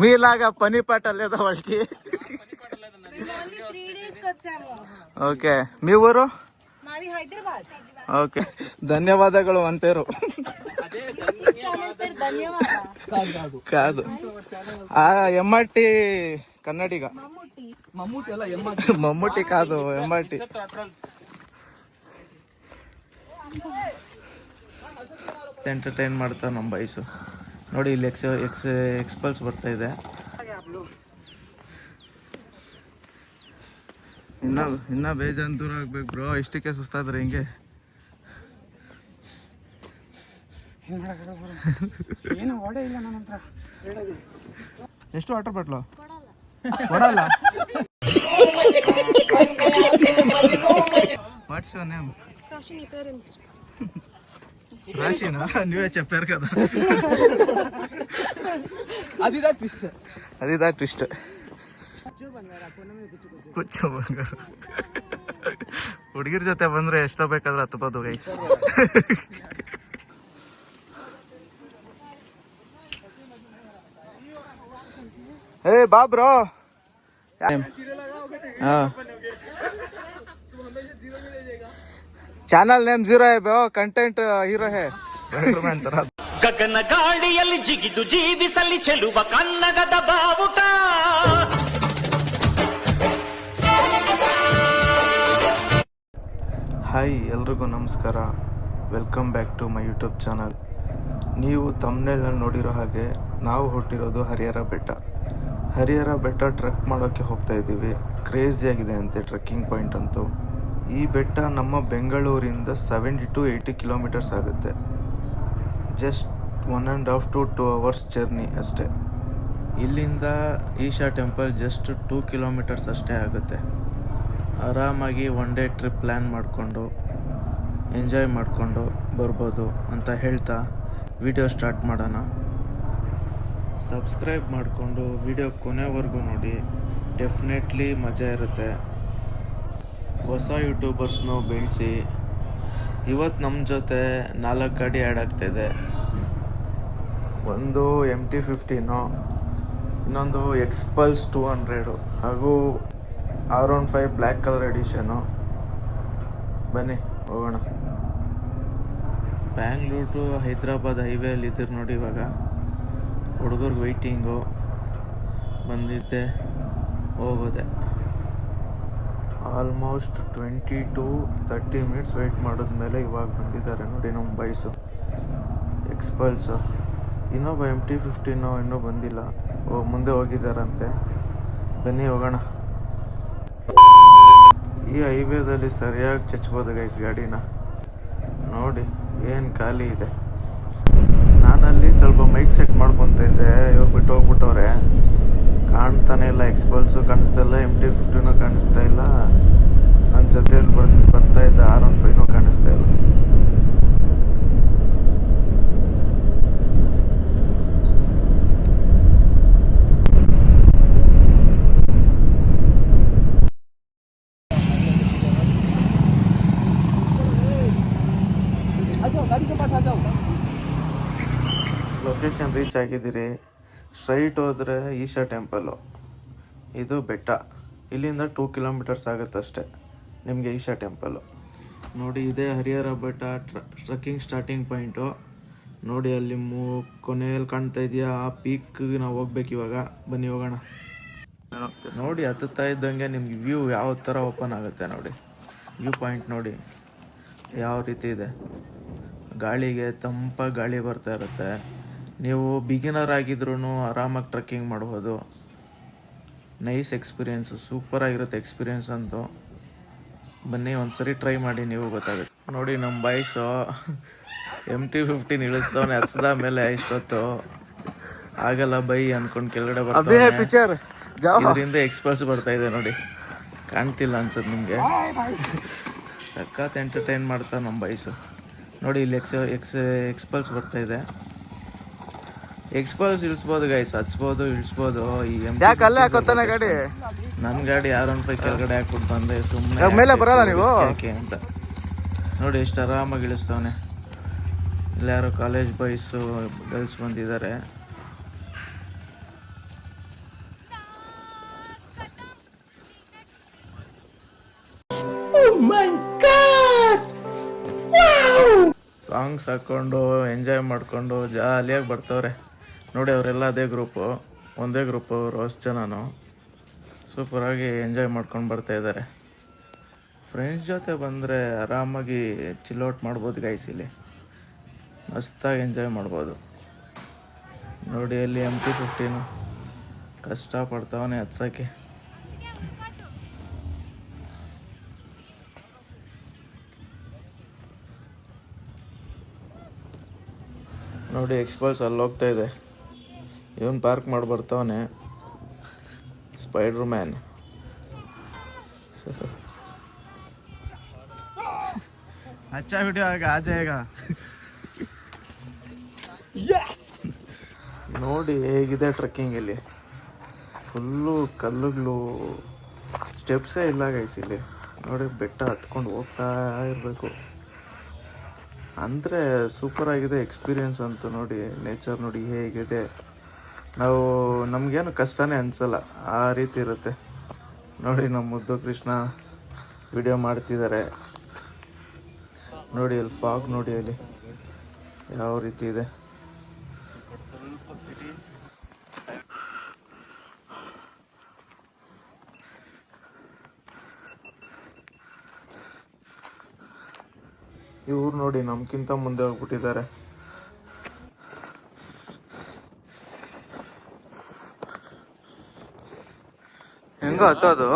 మీలాగా పని పాట లేదా వాళ్ళకి? ఓకే, మీ ఊరు? ఓకే, ధన్యవాದಗಳು అంటారు. కాదు, ఎంఆర్టీ కన్నಡಿಗ. ಮಮ್ಮೂಟಿ ಕಾದು, ಎಂಆರ್ಟಿ. ಎಂಟರ್ಟೈನ್ ಮಾಡ್ತಾವ ನಮ್ಮ ಬಾಯ್ಸು. ನೋಡಿ ಇಲ್ಲಿ ಎಕ್ಸ್ಪಲ್ಸ್ ಬರ್ತಾ ಇದೆ. ಇನ್ನ ಬೇಜಾನ್ ದೂರ ಆಗ್ಬೇಕು ಬ್ರೋ. ಇಷ್ಟಕ್ಕೆ ಸುಸ್ತಾದ್ರೆ ಹಿಂಗೆ ಏನು ಓಡೇ ಇಲ್ಲ ನನ್ನ ಹತ್ರ. ಎಷ್ಟು ವಾಟರ್ ಬಾಟ್ಲು ಕೊಡಲ್ಲ? What's your name? ರಾಶಿನಾ? ನೀವೇ చెప్పారు కదా. ಅದಿದಾ ಟ್ವಿಸ್ಟ್. ಕುಚ್ಚು ಬಂಗಾರ. ಹುಡುಗಿರ ಜೊತೆ ಬಂದ್ರೆ ಎಷ್ಟೋ ಬೇಕಾದ್ರೆ ಹತ್ಬೋದು ಗೈಸ್. हे बा ब्रो. ಚಾನಲ್ ನೇಮ್ 0 है ब्रो. ಕಂಟೆಂಟ್ ಹೀರೋ है. ಗಗನ ಗಾಳಿಯಲ್ಲಿ ಜಿಗಿದು ಜೀವಿಸಲಿ ಚೆಲುವ ಕನ್ನಗದ ಬಾವುಟ. ಹಾಯ್, ಎಲ್ರಿಗೂ ನಮಸ್ಕಾರ. Welcome back to my YouTube channel. ನೀವು ತಮ್ಮನೇಲಿ ನೋಡಿರೋ ಹಾಗೆ ನಾವು ಹುಟ್ಟಿರೋದು ಹರಿಹರ ಬೆಟ್ಟ ಟ್ರೆಕ್ ಮಾಡೋಕ್ಕೆ ಹೋಗ್ತಾ ಇದ್ದೀವಿ. ಕ್ರೇಜಿಯಾಗಿದೆ ಅಂತೆ ಟ್ರೆಕ್ಕಿಂಗ್ ಪಾಯಿಂಟ್ ಅಂತೂ. ಈ ಬೆಟ್ಟ ನಮ್ಮ ಬೆಂಗಳೂರಿಂದ 70 to 80 ಕಿಲೋಮೀಟರ್ಸ್ ಆಗುತ್ತೆ. ಜಸ್ಟ್ 1.5 to 2 hours ಜರ್ನಿ ಅಷ್ಟೇ. ಇಲ್ಲಿಂದ ಈಶಾ ಟೆಂಪಲ್ ಜಸ್ಟ್ 2 ಕಿಲೋಮೀಟರ್ಸ್ ಅಷ್ಟೇ ಆಗುತ್ತೆ. ಆರಾಮಾಗಿ ಒನ್ ಡೇ ಟ್ರಿಪ್ ಪ್ಲ್ಯಾನ್ ಮಾಡಿಕೊಂಡು ಎಂಜಾಯ್ ಮಾಡಿಕೊಂಡು ಬರ್ಬೋದು ಅಂತ ಹೇಳ್ತಾ ವಿಡಿಯೋ ಸ್ಟಾರ್ಟ್ ಮಾಡೋಣ. ಸಬ್ಸ್ಕ್ರೈಬ್ ಮಾಡಿಕೊಂಡು ವಿಡಿಯೋ ಕೊನೆವರೆಗೂ ನೋಡಿ. ಡೆಫಿನೆಟ್ಲಿ ಮಜಾ ಇರುತ್ತೆ. ಹೊಸ ಯೂಟ್ಯೂಬರ್ಸ್ನೂ ಬೆಳೆಸಿ. ಇವತ್ತು ನಮ್ಮ ಜೊತೆ 4 ಗಾಡಿ ಆ್ಯಡ್ ಆಗ್ತಾಯಿದೆ. ಒಂದು MT-15, ಇನ್ನೊಂದು ಎಕ್ಸ್ಪಲ್ಸ್ 200 ಹಾಗೂ R15 ಬ್ಲ್ಯಾಕ್ ಕಲರ್ ಎಡಿಷನು. ಬನ್ನಿ ಹೋಗೋಣ. ಬ್ಯಾಂಗ್ಳೂರು ಟು ಹೈದ್ರಾಬಾದ್ ಹೈವೇಲಿ ಇದ್ದೀರಿ ನೋಡಿ. ಇವಾಗ ಹುಡುಗರಿಗೆ ವೆಯ್ಟಿಂಗು. ಬಂದಿದ್ದೆ ಹೋಗೋದೆ. ಆಲ್ಮೋಸ್ಟ್ 20 to 30 ಮಿನಿಟ್ಸ್ ವೆಯ್ಟ್ ಮಾಡಿದ್ಮೇಲೆ ಇವಾಗ ಬಂದಿದ್ದಾರೆ ನೋಡಿ ನಮ್ಮ ಬಾಯ್ಸು. ಎಕ್ಸ್ಪಲ್ಸು. ಇನ್ನೊಬ್ಬ MT-15 ಇನ್ನೂ ಬಂದಿಲ್ಲ, ಮುಂದೆ ಹೋಗಿದ್ದಾರಂತೆ. ಬನ್ನಿ ಹೋಗೋಣ. ಈ ಹೈವೇದಲ್ಲಿ ಸರಿಯಾಗಿ ಚಚ್ಬೋದು ಗೈಸ್ ಗಾಡಿನ. ನೋಡಿ ಏನು ಖಾಲಿ ಇದೆ. ನಾನಲ್ಲಿ ಸ್ವಲ್ಪ ಮೈಕ್ ಸೆಟ್ ಮಾಡ್ಕೊತ ಇದ್ದೆ. ಇವ್ರು ಬಿಟ್ಟು ಹೋಗ್ಬಿಟ್ಟವ್ರೆ. ಕಾಣ್ತಾನೆ ಇಲ್ಲ. ಎಕ್ಸ್ಪಲ್ಸು ಕಾಣಿಸ್ತಾ ಇಲ್ಲ, MT-15 ಕಾಣಿಸ್ತಾ ಇಲ್ಲ. ನನ್ನ ಜೊತೆಯಲ್ಲಿ ಬರ್ತಾ ಇದ್ದ R15 ಕಾಣಿಸ್ತಾ ಇಲ್ಲ. ಲೊಕೇಶನ್ ರೀಚ್ ಆಗಿದ್ದೀರಿ. ಸ್ಟ್ರೈಟ್ ಹೋದರೆ ಈಶಾ ಟೆಂಪಲ್ಲು. ಇದು ಬೆಟ್ಟ. ಇಲ್ಲಿಂದ 2 ಕಿಲೋಮೀಟರ್ಸ್ ಆಗುತ್ತಷ್ಟೆ ನಿಮಗೆ ಈಶಾ ಟೆಂಪಲ್ಲು. ನೋಡಿ ಇದೇ ಹರಿಹರ ಬೆಟ್ಟ ಟ್ರೆಕ್ಕಿಂಗ್ ಸ್ಟಾರ್ಟಿಂಗ್ ಪಾಯಿಂಟು. ನೋಡಿ ಅಲ್ಲಿ ಕೊನೆಯಲ್ಲಿ ಕಾಣ್ತಾ ಇದೆಯಾ, ಆ ಪೀಕ್ಗೆ ನಾವು ಹೋಗ್ಬೇಕು ಇವಾಗ. ಬನ್ನಿ ಹೋಗೋಣ. ನೋಡಿ ಹತ್ತುತ್ತಾ ಇದ್ದಂಗೆ ನಿಮ್ಗೆ ವ್ಯೂ ಯಾವ ಥರ ಓಪನ್ ಆಗುತ್ತೆ ನೋಡಿ. ವ್ಯೂ ಪಾಯಿಂಟ್ ನೋಡಿ ಯಾವ ರೀತಿ ಇದೆ. ಗಾಳಿಗೆ ತಂಪಾಗಿ ಗಾಳಿ ಬರ್ತಾ ಇರುತ್ತೆ. ನೀವು ಬಿಗಿನರ್ ಆಗಿದ್ರೂ ಆರಾಮಾಗಿ ಟ್ರೆಕ್ಕಿಂಗ್ ಮಾಡ್ಬೋದು. ನೈಸ್ ಎಕ್ಸ್ಪೀರಿಯೆನ್ಸು, ಸೂಪರಾಗಿರುತ್ತೆ ಎಕ್ಸ್ಪೀರಿಯೆನ್ಸ್ ಅಂತೂ. ಬನ್ನಿ ಒಂದ್ಸರಿ ಟ್ರೈ ಮಾಡಿ, ನೀವು ಗೊತ್ತಾಗುತ್ತೆ. ನೋಡಿ ನಮ್ಮ ಬಾಯ್ಸು MT-15 ಇಳಿಸ್ತವನೆ. ಹಚ್ಚದ ಮೇಲೆ ಇಷ್ಟೊತ್ತು ಆಗಲ್ಲ ಬೈ ಅಂದ್ಕೊಂಡು ಕೆಳಗಡೆ ಬರ್ತಾರೆ. ಇದರಿಂದ ಎಕ್ಸ್ಪಲ್ಸ್ ಬರ್ತಾ ಇದೆ ನೋಡಿ. ಕಾಣ್ತಿಲ್ಲ ಅನ್ಸುತ್ತೆ ನಿಮಗೆ. ಸಖತ್ ಎಂಟರ್ಟೈನ್ ಮಾಡ್ತಾರೆ ನಮ್ಮ ಬಾಯ್ಸು. ನೋಡಿ ಇಲ್ಲಿ ಎಕ್ಸ್ಪಲ್ಸ್ ಬರ್ತಾ ಇದೆ. ಎಕ್ಸ್ಪಲ್ಸ್ ಇಳಿಸ್ಬೋದು ಗೈಸ್, ಹಚ್ಬೋದು, ಇಳಿಸ್ಬೋದು. ಈ ಗಾಡಿ ನನ್ನ ಗಾಡಿ R15 ಕೆಳಗಡೆ ಹಾಕ್ಬಿಟ್ಟು ಬಂದೆ. ಸುಮ್ಮನೆ ಮೇಲೆ ಬರಲ್ಲ ನೀವು ಯಾಕೆ ಅಂತ ನೋಡಿ ಎಷ್ಟು ಆರಾಮಾಗಿ ಇಳಿಸ್ತವನೆ. ಇಲ್ಲಿ ಯಾರೋ ಕಾಲೇಜ್ ಬಾಯ್ಸು ಗರ್ಲ್ಸ್ ಬಂದಿದ್ದಾರೆ. ಸಾಂಗ್ಸ್ ಹಾಕ್ಕೊಂಡು ಎಂಜಾಯ್ ಮಾಡಿಕೊಂಡು ಜಾಲಿಯಾಗಿ ಬರ್ತಾವ್ರೆ ನೋಡಿ. ಅವರೆಲ್ಲ ಅದೇ ಗ್ರೂಪು, ಒಂದೇ ಗ್ರೂಪು ಅವರು, ಅಷ್ಟು ಜನನು ಸೂಪರಾಗಿ ಎಂಜಾಯ್ ಮಾಡ್ಕೊಂಡು ಬರ್ತಾ ಇದ್ದಾರೆ. ಫ್ರೆಂಡ್ಸ್ ಜೊತೆ ಬಂದರೆ ಆರಾಮಾಗಿ ಚಿಲ್ಔಟ್ ಮಾಡ್ಬೋದು ಗೈಸ್. ಇಲ್ಲಿ ಮಸ್ತಾಗಿ ಎಂಜಾಯ್ ಮಾಡ್ಬೋದು ನೋಡಿ. ಅಲ್ಲಿ MT-15 ಕಷ್ಟಪಡ್ತಾವನೆ ಹತ್ಸೋಕ್ಕೆ. ನೋಡಿ ಎಕ್ಸ್ಪಲ್ಸ್ ಅಲ್ಲಿ ಹೋಗ್ತಾ ಇದೆ. ಇವನು ಪಾರ್ಕ್ ಮಾಡಿ ಬರ್ತಾವನೆ ಸ್ಪೈಡರ್ ಮ್ಯಾನ್. अच्छा वीडियो आएगा, आ जाएगा. ನೋಡಿ ಹೇಗಿದೆ ಟ್ರೆಕ್ಕಿಂಗ್. ಇಲ್ಲಿ ಫುಲ್ಲು ಕಲ್ಲುಗಳು, ಸ್ಟೆಪ್ಸೇ ಇಲ್ಲ ಗೈಸ್. ಇಲ್ಲಿ ನೋಡಿ ಬೆಟ್ಟ ಹತ್ಕೊಂಡು ಹೋಗ್ತಾ ಇರಬೇಕು. ಅಂದರೆ ಸೂಪರಾಗಿದೆ ಎಕ್ಸ್ಪೀರಿಯನ್ಸ್ ಅಂತೂ. ನೋಡಿ ನೇಚರ್ ನೋಡಿ ಹೇಗಿದೆ. ನಮಗೇನು ಕಷ್ಟನೇ ಅನಿಸಲ್ಲ, ಆ ರೀತಿ ಇರುತ್ತೆ. ನೋಡಿ ನಮ್ಮ ಮುದ್ದು ಕೃಷ್ಣ ವಿಡಿಯೋ ಮಾಡ್ತಿದ್ದಾರೆ ನೋಡಿ. ಅಲ್ಲಿ ಫಾಗ್ ನೋಡಿ ಅಲ್ಲಿ ಯಾವ ರೀತಿ ಇದೆ. ಇವ್ರು ನೋಡಿ ನಮ್ಗಿಂತ ಮುಂದೆ ಹೋಗ್ಬಿಟ್ಟಿದ್ದಾರೆ. ಹೆಂಗ ಹತ್ತೋದು?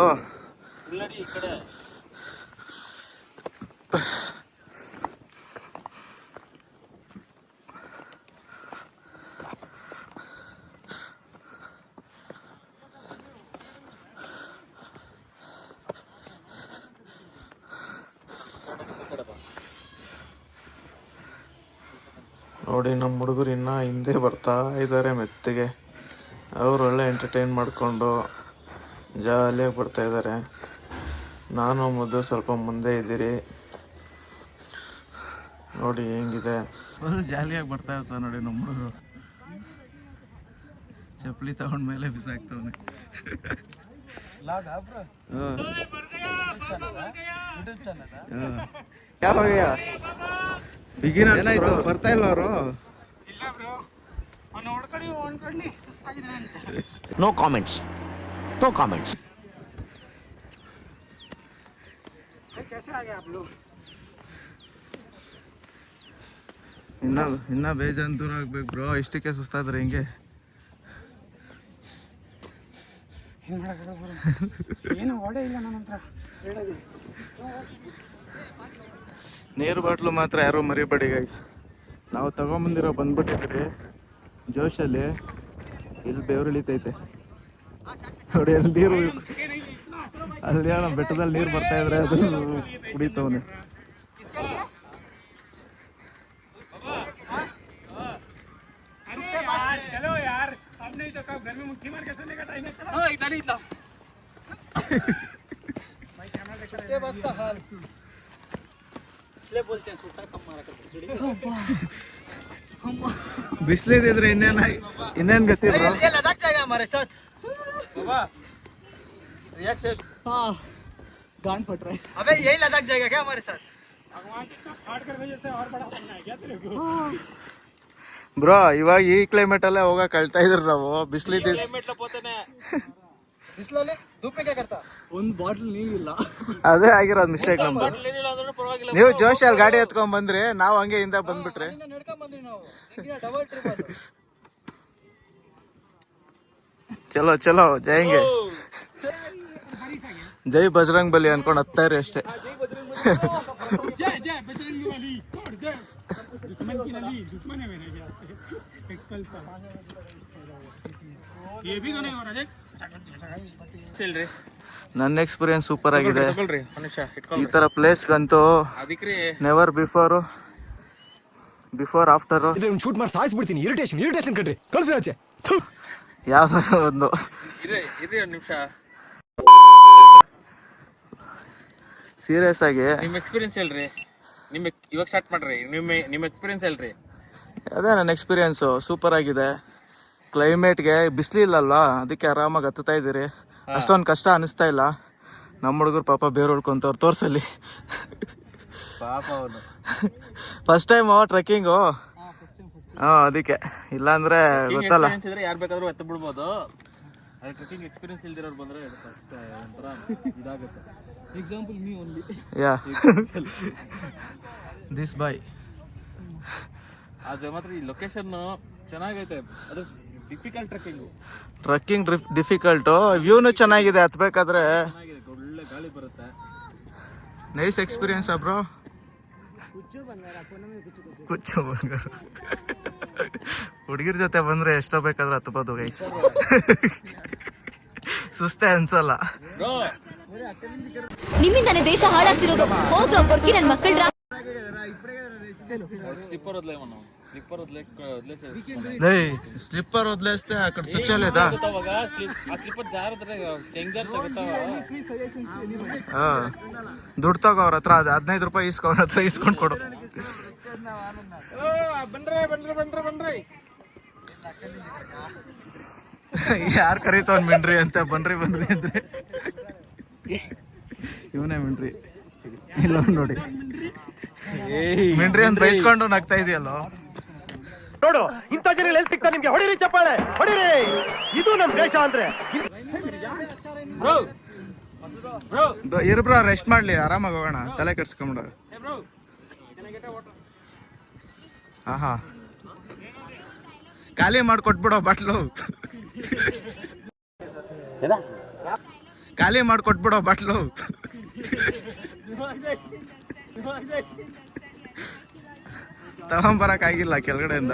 ನೋಡಿ ನಮ್ಮ ಹುಡುಗರು ಇನ್ನೂ ಹಿಂದೆ ಬರ್ತಾ ಇದ್ದಾರೆ ಮೆತ್ತಗೆ. ಅವರು ಒಳ್ಳೆ ಎಂಟರ್ಟೈನ್ ಮಾಡಿಕೊಂಡು ಜಾಲಿಯಾಗಿ ಬರ್ತಾ ಇದ್ದಾರೆ. ನಾನು ಮುದ್ದು ಸ್ವಲ್ಪ ಮುಂದೆ ಇದ್ದೀರಿ ನೋಡಿ ಹೆಂಗಿದೆ. ಜಾಲಿಯಾಗಿ ಬರ್ತಾ ಇರ್ತಾರೆ ನೋಡಿ ನಮ್ಮ ಹುಡುಗರು. ಚಪ್ಪಲಿ ತಗೊಂಡ್ಮೇಲೆ ಬಿಸಾಕ್ತವನೆ. ಏನಾಯ್ತು ಬರ್ತಾ ಇಲ್ಲ ಅವರು? No comments, no comments. ಇನ್ನ ಬೇಜಾನ್ ದೂರ ಆಗ್ಬೇಕು ಬ್ರೋ. ಇಷ್ಟಕ್ಕೆ ಸುಸ್ತಾದ್ರೆ ಹಿಂಗೆ ಏನು ಓಡೇ ಇಲ್ಲ ನನ್ನ ಹತ್ರ. ನೀರು ಬಾಟ್ಲು ಮಾತ್ರ ಯಾರು ಮರಿಬೇಡಿ ಗೈಸ್. ನಾವು ತಗೊಂಬಂದಿರೋ ಬಂದ್ಬಿಟ್ಟಿದ್ರಿ ಜೋಶಲ್ಲಿ. ಇಲ್ಲಿ ಬೆವರು ಇಳಿತೈತೆ ನೋಡಿ. ಅಲ್ಲಿ ನೀರು, ಅಲ್ಲಿ ನಮ್ಮ ಬೆಟ್ಟದಲ್ಲಿ ನೀರು ಬರ್ತಾ ಇದ್ರೆ ಅದು ಕುಡಿತವನೆ. ಬಿಸಿಲಿದ್ರೆ ಇನ್ನೇನ್ ಗತಿ ಬ್ರೋ? गांड फट रहा है. अबे यही लद्दाख जाएगा क्या हमारे साथ? भगवान कितना फाड़ कर भेजते हैं और बड़ा बनना है क्या तेरे को? ಬ್ರೋ ಇವಾಗ ಈ ಕ್ಲೈಮೇಟ್ ಅಲ್ಲೇ ಹೋಗಕ್ ಕಳ್ತಾ ಇದ್ರು ನಾವು. ಬಿಸಿಲಿದ್ದ ಬಿಸಿಲಲ್ಲಿ ಧೂಪ್ क्या करता? ಒಂದು ಬಾಟಲ್ ನೀರಿಲ್ಲ. ಅದೇ ಆಗಿರೋದು ಮಿಸ್ಟೇಕ್ ನಮ್ದು. ನೀವು ಜೋಶಲ್ಲಿ ಗಾಡಿ ಎತ್ಕೊಂಡ್ ಬಂದ್ರಿ, ನಾವು ಹಂಗೆ ಹಿಂದೆ ಬಂದ್ಬಿಟ್ರಿ. ನಡ್ಕೊಂಡ್ ಬಂದ್ರಿ ನಾವು. Double trip. ಚಲೋ ಚಲೋ ಜೈಂಗೆ ಜೈ ಬಜರಂಗ್ ಬಲಿ ಅನ್ಕೊಂಡು ಹತ್ತಾ ಇರಿ ಅಷ್ಟೇ. ನನ್ನ ಎಕ್ಸ್ಪೀರಿಯನ್ಸ್ ಸೂಪರ್ ಆಗಿದೆ. ಈ ತರ ಪ್ಲೇಸ್ಗಂತೂ ನೆವರ್ ಬಿಫೋರ್ ಆಫ್ಟರ್ ಶೂಟ್ ಮಾಡಿ ಸಾಯಿಸ್ಬಿಡ್ತೀನಿ. ಇರಿಟೇಷನ್ ಕಣ್ರಿ, ಕಳ್ಸಿ ಆಚೆ. ಯಾವ ಒಂದು ಸೀರಿಯಸ್ ಆಗಿ ನಿಮ್ಮ ಎಕ್ಸ್ಪೀರಿಯನ್ಸ್ ಹೇಳ್ರಿ. ಇವಾಗ ಸ್ಟಾರ್ಟ್ ಮಾಡ್ರಿ. ನಿಮ್ಮ ಎಕ್ಸ್ಪೀರಿಯನ್ಸ್ ಹೇಳ್ರಿ. ಅದೇ ನನ್ನ ಎಕ್ಸ್ಪೀರಿಯನ್ಸು ಸೂಪರ್ ಆಗಿದೆ. ಕ್ಲೈಮೇಟ್ಗೆ ಬಿಸಿಲಿಲ್ಲಲ್ವಾ, ಅದಕ್ಕೆ ಆರಾಮಾಗಿ ಹತ್ತುತ್ತಾ ಇದ್ದೀರಿ. ಅಷ್ಟೊಂದು ಕಷ್ಟ ಅನಿಸ್ತಾ ಇಲ್ಲ. ನಮ್ಮ ಹುಡುಗರು ಪಾಪ ಬೇರೆ ಉಳ್ಕೊಂತವ್ರು ತೋರ್ಸಲ್ಲಿ. ಪಾಪ ಅವನು ಫಸ್ಟ್ ಟೈಮ್ ಟ್ರೆಕ್ಕಿಂಗು. ಹಾಂ ಅದಕ್ಕೆ, ಇಲ್ಲಾಂದ್ರೆ ಗೊತ್ತಲ್ಲ. ಯಾರು ಬೇಕಾದ್ರೂ ಎತ್ತ ಬಿಡ್ಬೋದು. ಟ್ರೆಕ್ಕಿಂಗ್ ಎಕ್ಸ್ಪೀರಿಯನ್ಸ್ ಇಲ್ದಿರೋರು ಬಂದ್ರೆ ಒಂಥರ ಇದಾಗುತ್ತೆ. Example me only. Yeah this boy. ಆದ್ರೆ ಮಾತ್ರ ಈ ಲೊಕೇಶನ್ ಚೆನ್ನಾಗೈತೆ. ಅದು ಡಿಫಿಕಲ್ಟ್ ಟ್ರೆಕ್ಕಿಂಗ್ ಡಿಫಿಕಲ್ಟು, ವ್ಯೂನು ಚೆನ್ನಾಗಿದೆ ಹತ್ಬೇಕಾದ್ರೆ. ಚೆನ್ನಾಗಿದೆ, ಒಳ್ಳೆ ಗಾಳಿ ಬರುತ್ತೆ. Nice experience bro. ಕುಚ್ಚು ಬಂಗಾರ ಹುಡುಗಿರ ಜೊತೆ ಬಂದ್ರೆ ಎಷ್ಟೋ ಬೇಕಾದ್ರೆ ಹತ್ಬೋದು ಗೈಸ್. ಸುಸ್ತೆ ಅನ್ಸಲ್ಲ. ನಿಮ್ಮಿಂದಾನೆ ದೇಶ ಹಾಳಾಗ್ತಿರೋದು. ಹೋಗ್ರೋ ಬರ್ಕಿ ನನ್ ಮಕ್ಕಳ. ಸ್ಲಿಪ್ಪರ್ ವದ್ಲೇಸ್ತೆ ಆ ಕಡೆ ಸುಚ್ಚಲೇದಾ. ಹಾ ದುಡ್ಡು ತಗೋ ಅವ್ರ ಹತ್ರ, ಅದು 15 ರೂಪಾಯಿ ಇಸ್ಕೊ, ಅವ್ರ ಹತ್ರ ಇಸ್ಕೊಂಡ್ ಕೊಡು. ಯಾರು ಕರೀತವನ್ ಮಿಂಡ್ರಿ ಅಂತ. ಬನ್ರಿ ಅಂದ್ರೆ ಇವನೇ ಮಿಂಡ್ರಿ. ಇಲ್ಲ ನೋಡಿ ಮಿಂಡ್ರಿ ಅಂತ ಬೈಸ್ಕೊಂಡು ನಗ್ತಾ ಇದೆಯಲ್ಲೋ. ನೋಡು ಇಂಥ ಜನ ಎಲ್ಲಿ ಸಿಗ್ತಾ ನಿಮ್ಗೆ. ಹೊಡಿರಿ ಚಪ್ಪಾಳೆ, ಹೊಡಿರಿ. ಇದು ನಮ್ ದೇಶ ಅಂದ್ರೆ. ಇರ್ಬ್ರ ರೆಸ್ಟ್ ಮಾಡ್ಲಿ, ಆರಾಮಾಗಿ ಹೋಗೋಣ, ತಲೆ ಕೆಡ್ಸ್ಕೊಂಬಿಡ. ಆಹಾ ಖಾಲಿ ಮಾಡ್ಕೊಟ್ಬಿಡೋ ಬಾಟ್ಲು. ಖಾಲಿ ಮಾಡ್ಕೊಟ್ಬಿಡೋ ಬಾಟ್ಲು. ತಗೊಂಬರಕ್ ಆಗಿಲ್ಲ ಕೆಳಗಡೆಯಿಂದ.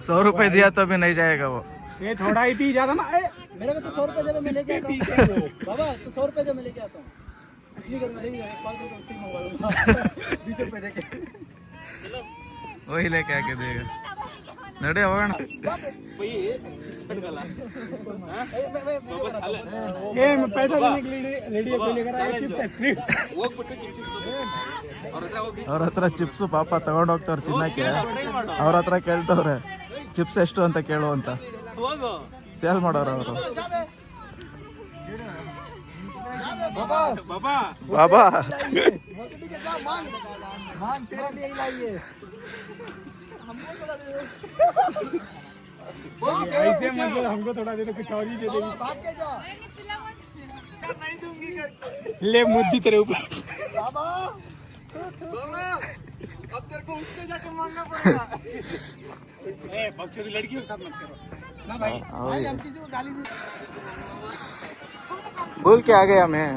₹100 दिया तो भी नहीं जाएगा वो. ये थोड़ा ही पी ज्यादा ना. मेरे को तो 100 रुपए दे, मैं लेके आता हूँ. बाबा तो 100 रुपए दे, मैं लेके आता हूँ. एक्चुअली कर मैं एक कॉल करके उससे मंगवा लूंगा. 20 रुपए दे के वही लेके आके देगा. नड़े होಗೋಣ. ये पैसा देने के लिए लेडी को लेकर आया चिप्स आइसक्रीम. ಅವ್ರ ಹತ್ರ ಚಿಪ್ಸ್ ಪಾಪ ತಗೊಂಡ್ ಹೋಗ್ತಾವ್ರೆ ತಿನ್ನಕ್ಕೆ. ಅವ್ರ ಹತ್ರ ಕೇಳ್ತವ್ರೆ ಚಿಪ್ಸ್ ಎಷ್ಟು ಅಂತ ಕೇಳು ಅಂತ. ಸೇಲ್ ಮಾಡೋರು ಅವರು. ಬಾಬಾ मान तेरे लिए ही लाइए. ऐसे मतलब हमको थोड़ा दे दो, कुछ और ही दे देगी. भाग के जा. नहीं दूंगी. ले मुद्दी तेरे ऊपर. बाबा अब तेरे को उससे जाके मांगना पड़ेगा. ए बकचोदी लड़कियों के साथ मत करो ना भाई. भाई हम किसी को गाली नहीं. बोल के आ गया मैं.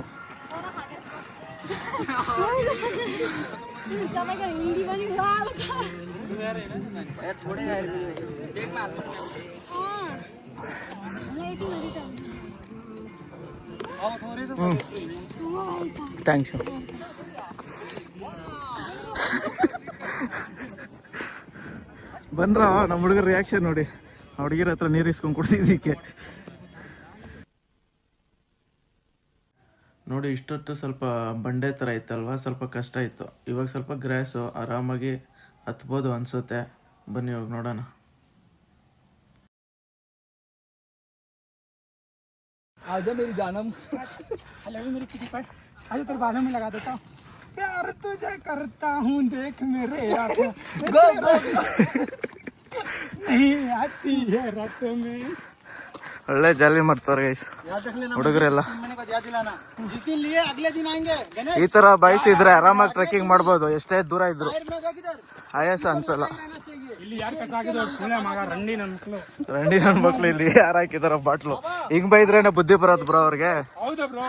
हिंदी बनी छोड़ेगा. ಥ್ಯಾಂಕ್ಸ್. ಬಂದ್ರ ನಮ್ಮ ಹುಡುಗರ ರಿಯಾಕ್ಷನ್ ನೋಡಿ. ಆ ಹುಡುಗಿರ ಹತ್ರ ನೀರು ಇಸ್ಕೊಂಡು ಕುಡ್ದಿದ್ದಕ್ಕೆ ನೋಡಿ. ಇಷ್ಟೊತ್ತು ಸ್ವಲ್ಪ ಬಂಡೆ ಥರ ಇತ್ತಲ್ವ, ಸ್ವಲ್ಪ ಕಷ್ಟ ಇತ್ತು. ಇವಾಗ ಸ್ವಲ್ಪ ಗ್ರಾಸು ಆರಾಮಾಗಿ ಹತ್ಬೋದು ಅನಿಸುತ್ತೆ. ಬನ್ನಿ ಇವಾಗ ನೋಡೋಣ. आजा मेरी जानम. हेलो मेरी किसी पर आजा तेरे बालों में लगा देता हूँ. प्यार तुझे करता हूँ देख मेरे आँखों नहीं आती है रात में. ಒಳ್ಳೆ ಜಾಲಿ ಮಾಡ್ತಾರೆ ಗೈಸ್ ಹುಡುಗರೆಲ್ಲ. याद दिलाना. जिस दिन लिए अगले दिन आएंगे. ಈ ತರ ಬಯಸಿದ್ರೆ ಆರಾಮಾಗಿ ಟ್ರೆಕ್ಕಿಂಗ್ ಮಾಡ್ಬೋದು, ಎಷ್ಟೇ ದೂರ ಇದ್ರು. ಆಯಾಸ ಅನ್ಸಲ್ಲ. ಇಲ್ಲಿ ಯಾರು ಕಸ ಹಾಕಿದ್ರು ಸುಮ್ಮನೆ ಮಗ ರಂಡಿ ನನ್ನ ಮಕ್ಕಳು. ರಂಡಿ ನನ್ನ ಮಕ್ಳು ಇಲ್ಲಿ ಯಾರು ಹಾಕಿದಾರ ಬಾಟ್ಲು. ಹಿಂಗ್ ಬೈದ್ರೇನೆ ಬುದ್ಧಿ ಬರೋದು ಬ್ರೋ ಅವ್ರಿಗೆ. ಹೌದಾ ಬ್ರೋ.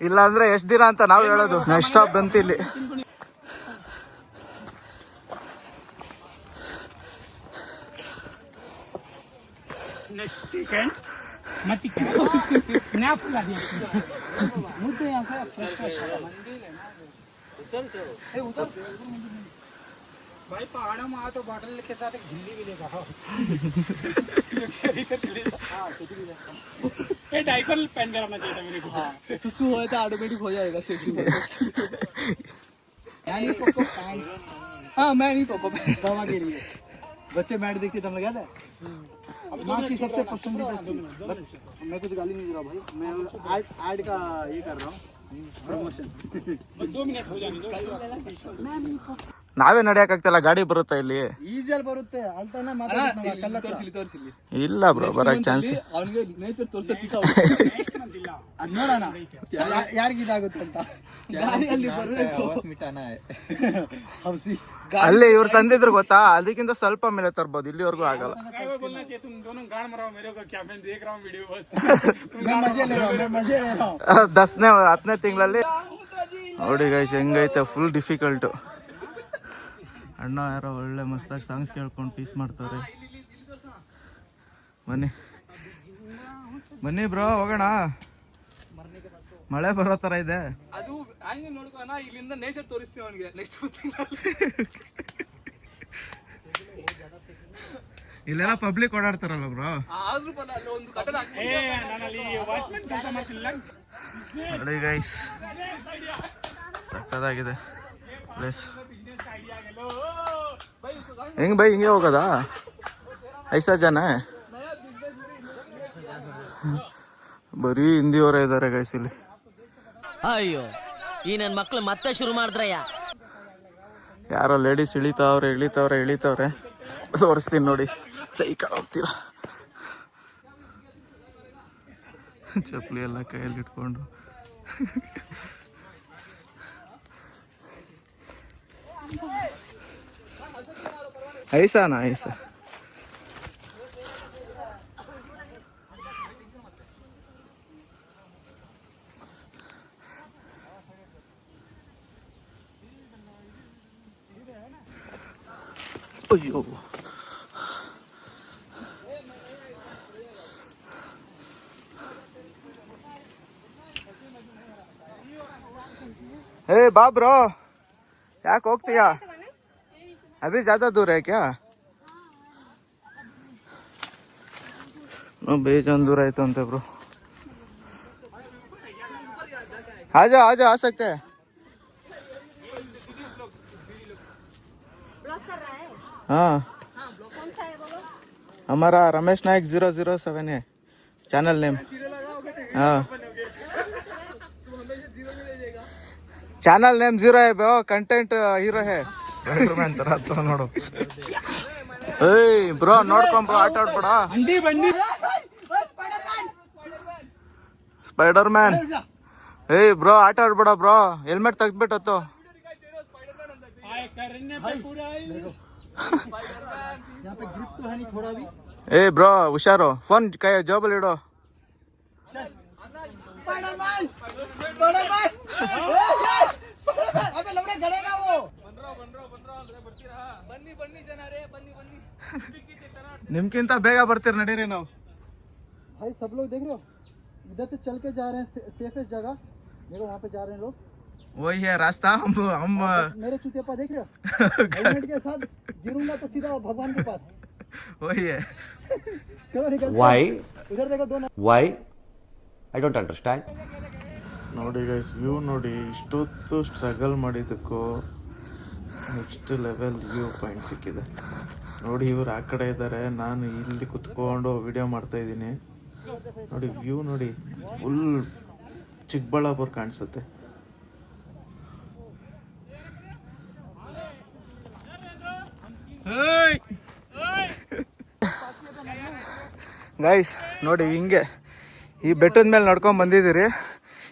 ಇಲ್ಲ ಅಂದ್ರೆ ಎಷ್ಟ್ ದಿನ ಅಂತ ನಾವ್ ಹೇಳೋದು. ನೆಕ್ಸ್ಟ್ ಸ್ಟಾಪ್ ಬಂತು ಇಲ್ಲಿ. नेक्स्ट स्टेशन मत क्या ना फुला दिया मुझे यहाँ से फ्रेश फ्रेश भाई पहाड़ों में आ तो बॉटल के साथ एक झिल्ली भी लेगा ये डाइपर पहन कर आना चाहिए था मेरे को। हाँ सुसु हुआ तो ऑटोमेटिक हो जाएगा सेक्सी हाँ मैं नहीं पोको दवा के लिए बच्चे मैट देखते तब लगा था माँ की सबसे पसंदीदा चीज। मैं कुछ गाली नहीं दे रहा भाई, मैं ऐड का ये कर रहा हूँ प्रमोशन। 2 मिनट हो जाने दो। ನಾವೇ ನಡೆಯಕ್ಕಾಗ್ತಿಲ್ಲ, ಗಾಡಿ ಬರುತ್ತಾ ಇಲ್ಲಿ? ಈಸಿಯಲ್ಲಿ ಬರುತ್ತೆ ಅಲ್ತಾನೆ ಮಾತಾಡ್ತಾನೆ ತೋರಿಸಲಿ ಇಲ್ಲ ಬ್ರೋ, ಬರಕ್ ಚಾನ್ಸ್. ಅವನಿಗೆ ನೇಚರ್ ತೋರ್ಸತ್ತಿಲ್ಲ ಅದ್ ನೋಡೋಣ ಯಾರಿಗೆ ಇದಾಗುತ್ತೆ ಅಂತ. ಗಾಡಿಯಲ್ಲಿ ಹೌಸಿ ಅಲ್ಲಿ ಇವ್ರು ತಂದಿದ್ರು ಗೊತ್ತಾ, ಅದಕ್ಕಿಂತ ಸ್ವಲ್ಪ ಮೇಲೆ ತರ್ಬೋದು, ಇಲ್ಲಿವರೆಗೂ ಆಗಲ್ಲ. तुम दोनों गाड़ मराओ मेरे को, क्या मैं देख रहा हूँ वीडियो बस। मैं मजे ले रहा हूँ 10ನೇ ತಿಂಗಳಲ್ಲಿ ನೋಡಿ ಗೈಸ್ ಹೆಂಗೈತೆ, ಫುಲ್ ಡಿಫಿಕಲ್ಟು. ಅಣ್ಣ ಯಾರೋ ಒಳ್ಳೆ ಮಸ್ತಾಗಿ ಸಾಂಗ್ಸ್ ಕೇಳ್ಕೊಂಡು ಪೀಸ್ ಮಾಡ್ತಾರೆ. ಬನ್ನಿ ಬನ್ನಿ ಬ್ರೋ, ಹೋಗೋಣ. ಮಳೆ ಬರೋ ಥರ ಇದೆ. ಅದು ಆಂಗಲ್ ನೋಡ್ಕೋಣ, ಇಲ್ಲಿಂದ ನೇಚರ್ ತೋರಿಸ್ತೀವಿ ಅವನಿಗೆ ನೆಕ್ಸ್ಟ್ ಇಲ್ಲೆಲ್ಲ ಪಬ್ಲಿಕ್ ಓಡಾಡ್ತಾರಲ್ಲ ಬ್ರೋ. ಆದ್ರೂ ಬಲ್ಲ ಅಲ್ಲಿ ಒಂದು ಕಟ್ಟಡ ನೋಡಿ ಗೈಸ್ ಸಕ್ಕದಾಗಿದೆ ಪ್ಲೇಸ್. ಹೆಂಗ್ ಬೈ ಹಿಂಗೆ ಹೋಗೋದಾ? 5 ಜನ ಬರೀ ಹಿಂದಿಯವರೇ ಇದ್ದಾರೆ ಗೈಸ್ ಇಲ್ಲಿ. ಅಯ್ಯೋ ಈ ನನ್ನ ಮಕ್ಳು ಮತ್ತೆ ಶುರು ಮಾಡಿದ್ರಯ್ಯ. ಯಾರೋ ಲೇಡೀಸ್ ಇಳಿತಾವ್ರೆ ತೋರಿಸ್ತೀನಿ ನೋಡಿ. ಸೈಕ ಹೋಗ್ತೀರಾ, ಚಪ್ಪಲಿ ಎಲ್ಲ ಕೈಯಲ್ಲಿ ಇಟ್ಕೊಂಡು. ಐಸಾನಾ ಐಸ ಅಯ್ಯೋ ए बा ब्रो, ಯಾಕೆ ಹೋಗ್ತೀಯಾ? अभी ज्यादा दूर है क्या? ಬೇಜಾನ್ ದೂರ ಆಯ್ತು ಅಂತೆ ಬ್ರೋ. आजा आ सकते हैं. हाँ हमारा रमेश नायक 007 है चैनल नेम. हाँ ಚಾನಲ್ ನೇಮ್ 0 है ಬ್ರೋ, ಕಂಟೆಂಟ್ ಹೀರೋ है. ಸ್ಪೈಡರ್ಮ್ಯಾನ್ ತರ ಆತ ನೋಡು. ಏಯ್ ಬ್ರೋ ನೋಡ್ಕೊಂಡ್ ಬ್ರೋ, ಆಟ ಆಡ್ಬೇಡ. ಸ್ಪೈಡರ್ಮ್ಯಾನ್ ಏಯ್ ಬ್ರೋ, ಆಟ ಆಡ್ಬೇಡ ಬ್ರೋ, ಹೆಲ್ಮೆಟ್ ತೆಗ್ದ್ಬಿಟ್ಟು. ಏಯ್ ಬ್ರೋ ಹುಷಾರು, ಫೋನ್ ಕೈ ಜಾಬಲ್ಲಿ ಇಡೋ. ನಿಮ್ಗಿಂತ ಬೇಗ ಬರ್ತೀರಿ, ನಡೀರಿ ನಾವು. भाई सब लोग देख रहे हो, इधर से चल के जा रहे हैं सेफेस्ट जगह, देखो वहाँ पे जा रहे हैं लोग. वही है रास्ता. हम मेरे चुतियापा देख रहे हो, हेलमेट के साथ गिरूंगा तो सीधा भगवान के पास. वही है. चलो निकल. Why? इधर देखो दो. Why? I don't understand. ನೋಡಿ ಗೈಸ್, ವ್ಯೂ ನೋಡಿ. ಇಷ್ಟೊತ್ತು ಸ್ಟ್ರಗಲ್ ಮಾಡಿದ್ದಕ್ಕೂ ನೆಕ್ಸ್ಟ್ ಲೆವೆಲ್ ವ್ಯೂ ಪಾಯಿಂಟ್ ಸಿಕ್ಕಿದೆ ನೋಡಿ. ಇವ್ರು ಆ ಕಡೆ ಇದ್ದಾರೆ, ನಾನು ಇಲ್ಲಿ ಕುತ್ಕೊಂಡು ವಿಡಿಯೋ ಮಾಡ್ತಾ ಇದ್ದೀನಿ. ನೋಡಿ ವ್ಯೂ ನೋಡಿ, ಫುಲ್ ಚಿಕ್ಕಬಳ್ಳಾಪುರ ಕಾಣಿಸುತ್ತೆ. ಗೈಸ್ ನೋಡಿ, ಹಿಂಗೆ ಈ ಬೆಟ್ಟದ ಮೇಲೆ ನಡ್ಕೊಂಡ್ ಬಂದಿದ್ದೀರಿ.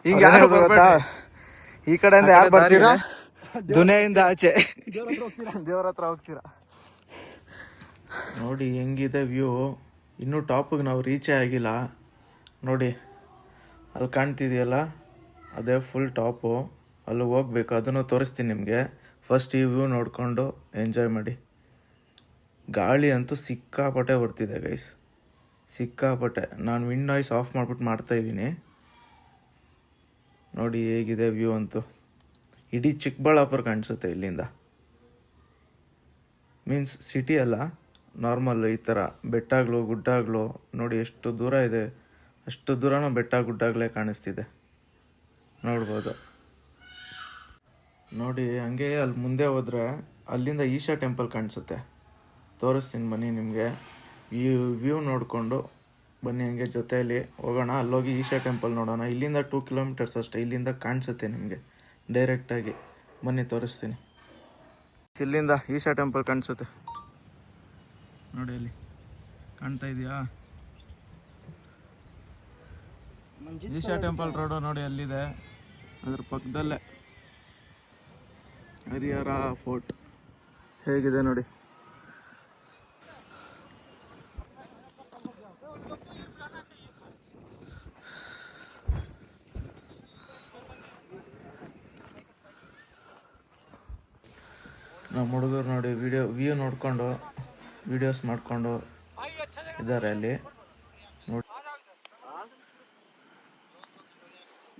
ಹಿಂಗೆ ಯಾರು ಗೊತ್ತಾ, ಈ ಕಡೆಯಿಂದ ಯಾರು ಬರ್ತೀರಾ, ದುನಿಯಿಂದ ಆಚೆ ದೇವ್ರ ಹತ್ರ ಹೋಗ್ತೀರಾ. ನೋಡಿ ಹೆಂಗಿದೆ ವ್ಯೂ. ಇನ್ನೂ ಟಾಪಿಗೆ ನಾವು ರೀಚೇ ಆಗಿಲ್ಲ. ನೋಡಿ ಅಲ್ಲಿ ಕಾಣ್ತಿದೆಯಲ್ಲ, ಅದೇ ಫುಲ್ ಟಾಪು. ಅಲ್ಲಿಗೆ ಹೋಗ್ಬೇಕು, ಅದನ್ನು ತೋರಿಸ್ತೀನಿ ನಿಮಗೆ. ಫಸ್ಟ್ ಈ ವ್ಯೂ ನೋಡಿಕೊಂಡು ಎಂಜಾಯ್ ಮಾಡಿ. ಗಾಳಿ ಅಂತೂ ಸಿಕ್ಕಾಪಟ್ಟೆ ಬರ್ತಿದೆ ಗೈಸ್, ಸಿಕ್ಕಾಪಟ್ಟೆ. ನಾನು ವಿಂಡ್ ನಾಯ್ಸ್ ಆಫ್ ಮಾಡಿಬಿಟ್ಟು ಮಾಡ್ತಾಯಿದ್ದೀನಿ. ನೋಡಿ ಹೇಗಿದೆ ವ್ಯೂ ಅಂತೂ. ಇಡೀ ಚಿಕ್ಕಬಳ್ಳಾಪುರ ಕಾಣಿಸುತ್ತೆ ಇಲ್ಲಿಂದ. ಮೀನ್ಸ್ ಸಿಟಿ ಅಲ್ಲ, ನಾರ್ಮಲ್ ಈ ಥರ ಬೆಟ್ಟಗಳು ಗುಡ್ಡಗಳು ನೋಡಿ ಎಷ್ಟು ದೂರ ಇದೆ, ಅಷ್ಟು ದೂರನೂ ಬೆಟ್ಟ ಗುಡ್ಡಗಳೇ ಕಾಣಿಸ್ತಿದೆ ನೋಡ್ಬೋದು. ನೋಡಿ ಹಂಗೆ ಅಲ್ಲಿ ಮುಂದೆ ಹೋದರೆ ಅಲ್ಲಿಂದ ಈಶಾ ಟೆಂಪಲ್ ಕಾಣಿಸುತ್ತೆ, ತೋರಿಸ್ತೀನಿ ಬನ್ನಿ ನಿಮಗೆ. ವ್ಯೂ ನೋಡಿಕೊಂಡು ಬನ್ನಿ, ಹಂಗೆ ಜೊತೆಯಲ್ಲಿ ಹೋಗೋಣ, ಅಲ್ಲೋಗಿ ಈಶಾ ಟೆಂಪಲ್ ನೋಡೋಣ. ಇಲ್ಲಿಂದ 2 ಕಿಲೋಮೀಟರ್ಸ್ ಅಷ್ಟೇ, ಇಲ್ಲಿಂದ ಕಾಣಿಸುತ್ತೆ ನಿಮಗೆ ಡೈರೆಕ್ಟಾಗಿ. ಬನ್ನಿ ತೋರಿಸ್ತೀನಿ. ಇಲ್ಲಿಂದ ಈಶಾ ಟೆಂಪಲ್ ಕಾಣಿಸುತ್ತೆ ನೋಡಿ, ಅಲ್ಲಿ ಕಾಣ್ತಾ ಇದೆಯಾ ಈಶಾ ಟೆಂಪಲ್ ರೋಡು ನೋಡಿ ಅಲ್ಲಿದೆ, ಅದ್ರ ಪಕ್ಕದಲ್ಲೇ ಹರಿಹರ ಫೋರ್ಟ್ ಹೇಗಿದೆ ನೋಡಿ. ನಮ್ಮ ಹುಡುಗರು ನೋಡಿ ವ್ಯೂ ನೋಡಿಕೊಂಡು ವೀಡಿಯೋಸ್ ಮಾಡಿಕೊಂಡು ಇದ್ದಾರೆ ಅಲ್ಲಿ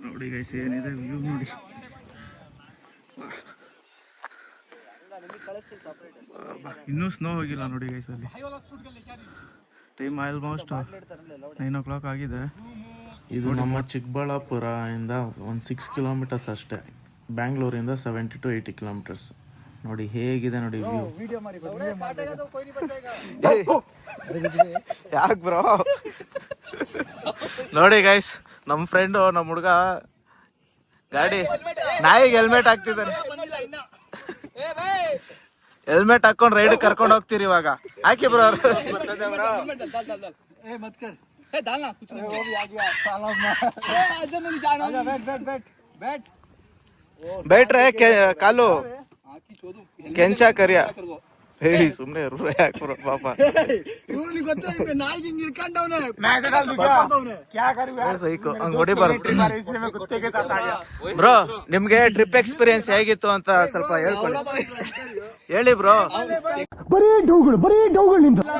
ನೋಡಿ ಗೈಸ್, ಏನಿದೆ ವ್ಯೂ ನೋಡಿ. ಇನ್ನೂ ಸ್ನೋ ಹೋಗಿಲ್ಲ ನೋಡಿ ಗೈಸ್ ಅಲ್ಲಿ. ಟೈಮ್ ಆಲ್ಮೋಸ್ಟ್ 9 o'clock ಆಗಿದೆ. ಇದು ನಮ್ಮ ಚಿಕ್ಕಬಳ್ಳಾಪುರ ಇಂದ ಒಂದು 6 ಕಿಲೋಮೀಟರ್ಸ್ ಅಷ್ಟೇ, ಬ್ಯಾಂಗ್ಳೂರಿಂದ 70 to 80 ಕಿಲೋಮೀಟರ್ಸ್. ನೋಡಿ ಹೇಗಿದೆ ನೋಡಿ ವ್ಯೂ. ಯಾಕೆ ಬ್ರೋ ನೋಡಿ ಗೈಸ್, ನಮ್ಮ ಫ್ರೆಂಡು ನಮ್ಮ ಹುಡುಗ ಗಾಡಿ ನಾಯಿಗೆ ಹೆಲ್ಮೆಟ್ ಹಾಕ್ತಿದ್ದಾನೆ. ಹೆಲ್ಮೆಟ್ ಹಾಕೊಂಡು ರೈಡ್ ಕರ್ಕೊಂಡು ಹೋಗ್ತೀರಿ ಇವಾಗ, ಹಾಕಿ ಬ್ರೋ. बैठरे कालू ಕೆಂಚ ಕರಿಯ ಸುಮ್ಮನೆ ಯಾಕೆ ಬರೋ ಪಾಪ. ಬ್ರೋ ನಿಮ್ಗೆ ಟ್ರಿಪ್ ಎಕ್ಸ್ಪೀರಿಯನ್ಸ್ ಹೇಗಿತ್ತು ಅಂತ ಸ್ವಲ್ಪ ಹೇಳ್ಕೊಳ್ಳಿ, ಹೇಳಿ ಬ್ರೋ.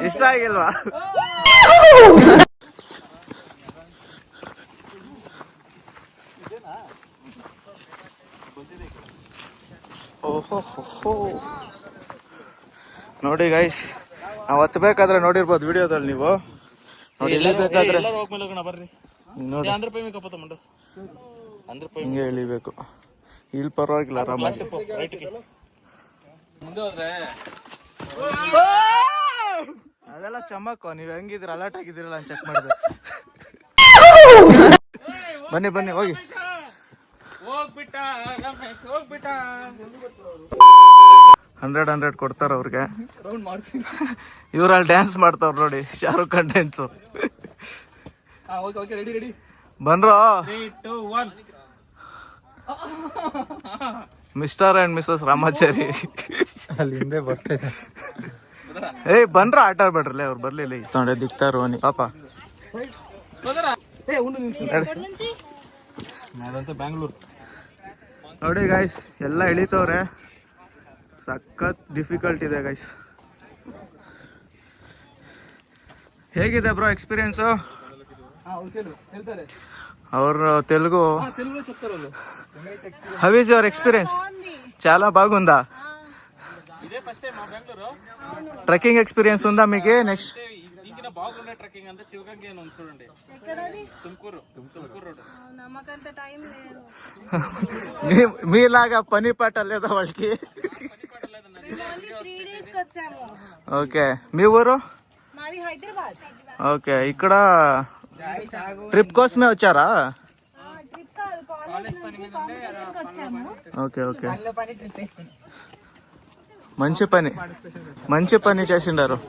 ಇಷ್ಟ ಆಗಿಲ್ವಾ? ಓಹೋ ನೋಡಿ ಗೈಸ್, ನಾವು ಹತ್ಬೇಕಾದ್ರೆ ನೋಡಿರ್ಬೋದು ವಿಡಿಯೋದಲ್ಲಿ ನೀವು. ನೋಡಿ ಇಳಿಬೇಕಾದ್ರೆ ಹಿಂಗೆ ಇಳಿಬೇಕು, ಇಲ್ಲಿ ಪರವಾಗಿಲ್ಲ ಆರಾಮಾಗಿ. ಅದೆಲ್ಲ ಚಮಕ್ಕು, ನೀವು ಹೆಂಗಿದ್ರ ಅಲರ್ಟ್ ಆಗಿದ್ದೀರಲ್ಲ ಅಂತ ಚೆಕ್ ಮಾಡಿದೆ. ಬನ್ನಿ ಬನ್ನಿ ಹೋಗಿ. 100 ಕೊಡ್ತಾರ ಅವ್ರಿಗೆ. ಇವ್ರಲ್ಲಿ ಡ್ಯಾನ್ಸ್ ಮಾಡ್ತಾವ್ರ ನೋಡಿ, ಶಾರುಖ್ ಖಾನ್ ಡ್ಯಾನ್ಸು. ಬನ್ರೋ ಮಿಸ್ಟರ್ ಅಂಡ್ ಮಿಸಸ್ ರಾಮಾಚಾರಿ ಅಲ್ಲಿ ಹಿಂದೆ ಬರ್ತಾರೆ. ಏಯ್ ಬನ್ರ ಆಟ ಆಡ್ಬೇಡ್ರಲ್ಲ, ಅವ್ರು ಬರ್ಲಿಲ್ಲ. ನೋಡಿ ದಿಕ್ತಾರ ರೋನಿ ಪಾಪ. ಬ್ಯಾಂಗ್ಳೂರ್ ನೋಡಿ ಗೈಸ್, ಎಲ್ಲ ಇಳಿತವ್ರೆ, ಸಖತ್ ಡಿಫಿಕಲ್ಟ್ ಇದೆ ಗೈಸ್. ಹೇಗಿದೆ ಬ್ರೋ ಎಕ್ಸ್ಪೀರಿಯನ್ಸು? ಅವರು Telugu how is your experience? చాలా బాగుందా? ట్రెక్కింగ్ ఎక్స్పీరియన్స్ ఉందా మీకు? నెక్స్ట్ బాగుండే ట్రెక్కింగ్ అంతా శివగంగే ఉంది చూడండి, తుమ్కూరు రోడ్. మీలాగా పని పాట లేదా వాళ్ళకి? ఓకే, మీ ఊరు? ఓకే, ఇక్కడ ట్రిప్ కోసమే వచ్చారా? ఓకే ఓకే, మంచి పని చేసిండారు